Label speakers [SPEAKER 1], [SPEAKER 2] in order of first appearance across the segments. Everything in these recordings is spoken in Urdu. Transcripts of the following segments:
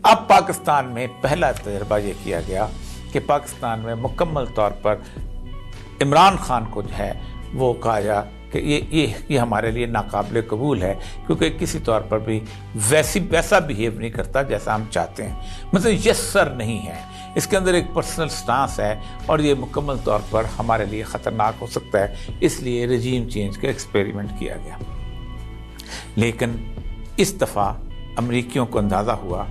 [SPEAKER 1] اب پاکستان میں پہلا تجربہ یہ کیا گیا کہ پاکستان میں مکمل طور پر عمران خان کو جو ہے وہ کہا جا کہ یہ ہمارے لیے ناقابل قبول ہے، کیونکہ کسی طور پر بھی ویسا بیہیو نہیں کرتا جیسا ہم چاہتے ہیں، مطلب یس سر نہیں ہے، اس کے اندر ایک پرسنل سٹانس ہے اور یہ مکمل طور پر ہمارے لیے خطرناک ہو سکتا ہے، اس لیے رجیم چینج کا ایکسپیریمنٹ کیا گیا۔ لیکن اس دفعہ امریکیوں کو اندازہ ہوا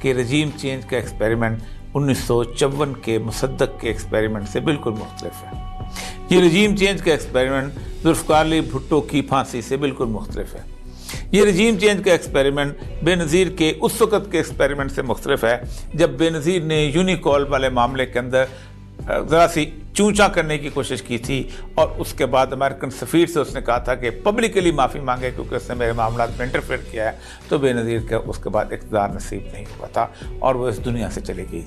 [SPEAKER 1] کہ رجیم چینج کا ایکسپیریمنٹ 1954 کے مصدق کے ایکسپیریمنٹ سے بالکل مختلف ہے۔ یہ رجیم چینج کا ایکسپیریمنٹ ذوالفقار علی بھٹو کی پھانسی سے بالکل مختلف ہے۔ یہ رجیم چینج کا ایکسپیریمنٹ بے نظیر کے اس وقت کے ایکسپیریمنٹ سے مختلف ہے جب بے نظیر نے یونیکول والے معاملے کے اندر ذرا سی چونچا کرنے کی کوشش کی تھی اور اس کے بعد امریکن سفیر سے اس نے کہا تھا کہ پبلکلی معافی مانگے کیونکہ اس نے میرے معاملات میں انٹرفیئر کیا ہے، تو بے نظیر کا اس کے بعد اقتدار نصیب نہیں ہوا تھا اور وہ اس دنیا سے چلی گئی۔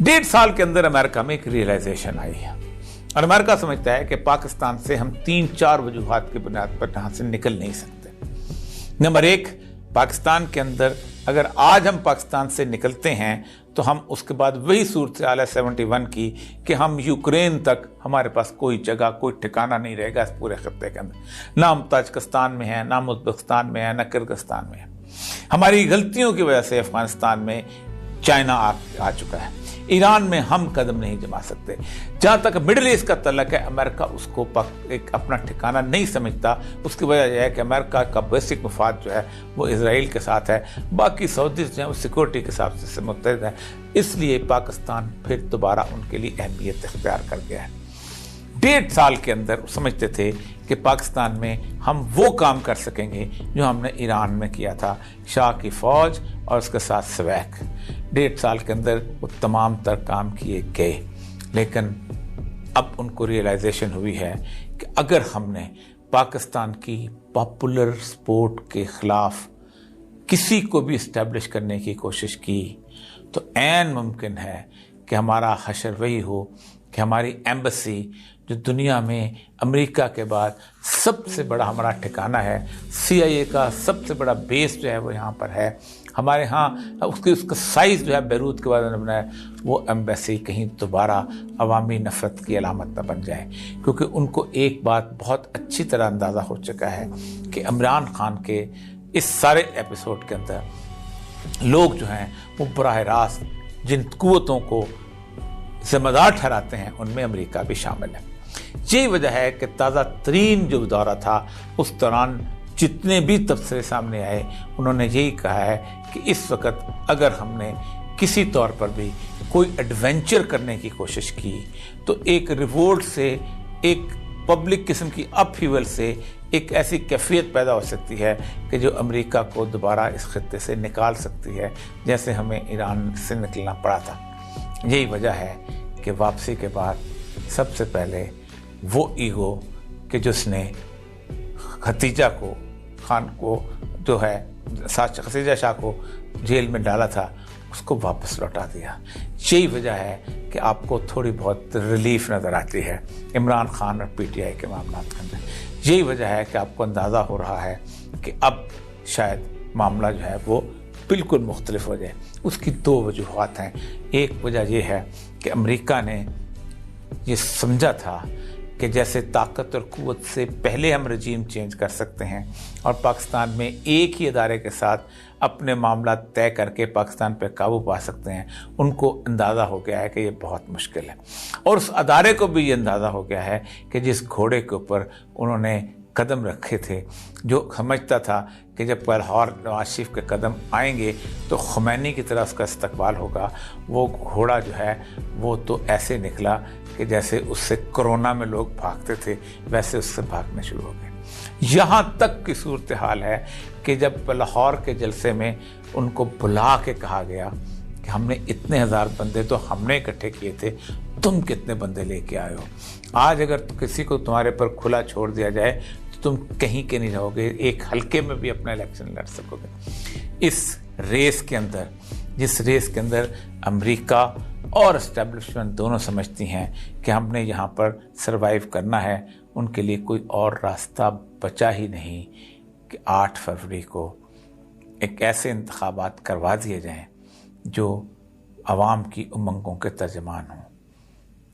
[SPEAKER 1] 1.5 سال کے اندر امریکہ میں ایک ریئلائزیشن آئی ہے اور امریکہ سمجھتا ہے کہ پاکستان سے ہم 3-4 وجوہات کی بنیاد پر یہاں سے نکل نہیں سکتے۔ نمبر 1، پاکستان کے اندر اگر آج ہم پاکستان سے نکلتے ہیں تو ہم اس کے بعد وہی صورتحال ہے 71 کی کہ ہم یوکرین تک ہمارے پاس کوئی جگہ کوئی ٹھکانہ نہیں رہے گا اس پورے خطے کے اندر، نہ ہم تاجکستان میں ہیں، نہ ہم ازبکستان میں ہیں، نہ کرغزستان میں ہیں۔ ہماری غلطیوں کی وجہ سے افغانستان میں چائنا آ چکا ہے، ایران میں ہم قدم نہیں جما سکتے۔ جہاں تک مڈل ایسٹ کا تعلق ہے، امریکہ اس کو ایک اپنا ٹھکانہ نہیں سمجھتا۔ اس کی وجہ یہ ہے کہ امریکہ کا بیسک مفاد جو ہے وہ اسرائیل کے ساتھ ہے، باقی سعودیز جو ہیں وہ سیکورٹی کے حساب سے متحد ہیں، اس لیے پاکستان پھر دوبارہ ان کے لیے اہمیت اختیار کر گیا ہے۔ 1.5 سال کے اندر سمجھتے تھے کہ پاکستان میں ہم وہ کام کر سکیں گے جو ہم نے ایران میں کیا تھا، شاہ کی فوج اور اس کے ساتھ سویک۔ 1.5 سال کے اندر وہ تمام تر کام کیے گئے، لیکن اب ان کو ریئلائزیشن ہوئی ہے کہ اگر ہم نے پاکستان کی پاپولر سپورٹ کے خلاف کسی کو بھی اسٹیبلش کرنے کی کوشش کی تو عین ممکن ہے کہ ہمارا حشر وہی ہو کہ ہماری ایمبیسی جو دنیا میں امریکہ کے بعد سب سے بڑا ہمارا ٹھکانہ ہے، CIA کا سب سے بڑا بیس جو ہے وہ یہاں پر ہے، ہمارے ہاں اس کا سائز جو ہے بیروت کے بعد نے بنایا، وہ ایمبیسی کہیں دوبارہ عوامی نفرت کی علامت نہ بن جائے، کیونکہ ان کو ایک بات بہت اچھی طرح اندازہ ہو چکا ہے کہ عمران خان کے اس سارے ایپیسوڈ کے اندر لوگ جو ہیں وہ براہ راست جن قوتوں کو ذمہ دار ٹھہراتے ہیں ان میں امریکہ بھی شامل ہے۔ یہی وجہ ہے کہ تازہ ترین جو دورہ تھا اس دوران جتنے بھی تبصرے سامنے آئے انہوں نے یہی کہا ہے کہ اس وقت اگر ہم نے کسی طور پر بھی کوئی ایڈونچر کرنے کی کوشش کی تو ایک ریوولٹ سے، ایک پبلک قسم کی اپ ہیول سے ایک ایسی کیفیت پیدا ہو سکتی ہے کہ جو امریکہ کو دوبارہ اس خطے سے نکال سکتی ہے، جیسے ہمیں ایران سے نکلنا پڑا تھا۔ یہی وجہ ہے کہ واپسی کے بعد سب سے پہلے وہ ایگو کہ جس نے ختیجہ خان کو جو ہے ختیجہ شاہ کو جیل میں ڈالا تھا اس کو واپس لوٹا دیا۔ یہی وجہ ہے کہ آپ کو تھوڑی بہت ریلیف نظر آتی ہے عمران خان اور PTI کے معاملات کے اندر۔ یہی وجہ ہے کہ آپ کو اندازہ ہو رہا ہے کہ اب شاید معاملہ جو ہے وہ بالکل مختلف ہو جائے۔ اس کی 2 وجوہات ہیں۔ ایک وجہ یہ ہے کہ امریکہ نے یہ سمجھا تھا کہ جیسے طاقت اور قوت سے پہلے ہم رجیم چینج کر سکتے ہیں اور پاکستان میں ایک ہی ادارے کے ساتھ اپنے معاملات طے کر کے پاکستان پہ قابو پا سکتے ہیں، ان کو اندازہ ہو گیا ہے کہ یہ بہت مشکل ہے، اور اس ادارے کو بھی یہ اندازہ ہو گیا ہے کہ جس گھوڑے کے اوپر انہوں نے قدم رکھے تھے، جو سمجھتا تھا کہ جب لاہور نواز شریف کے قدم آئیں گے تو خمینی کی طرح اس کا استقبال ہوگا، وہ گھوڑا جو ہے وہ تو ایسے نکلا کہ جیسے اس سے کرونا میں لوگ بھاگتے تھے ویسے اس سے بھاگنے شروع ہو گئے۔ یہاں تک کی صورتحال ہے کہ جب لاہور کے جلسے میں ان کو بلا کے کہا گیا کہ ہم نے اتنے 1000 بندے تو ہم نے اکٹھے کیے تھے، تم کتنے بندے لے کے آئے ہو؟ آج اگر کسی کو تمہارے پر کھلا چھوڑ دیا جائے تو تم کہیں کے نہیں رہو گے، ایک حلقے میں بھی اپنا الیکشن لڑ سکو گے۔ اس ریس کے اندر، جس ریس کے اندر امریکہ اور اسٹیبلشمنٹ دونوں سمجھتی ہیں کہ ہم نے یہاں پر سروائیو کرنا ہے، ان کے لیے کوئی اور راستہ بچا ہی نہیں کہ 8 فروری کو ایک ایسے انتخابات کروا دیے جائیں جو عوام کی امنگوں کے ترجمان ہوں،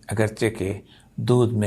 [SPEAKER 1] اگرچہ کہ دودھ میں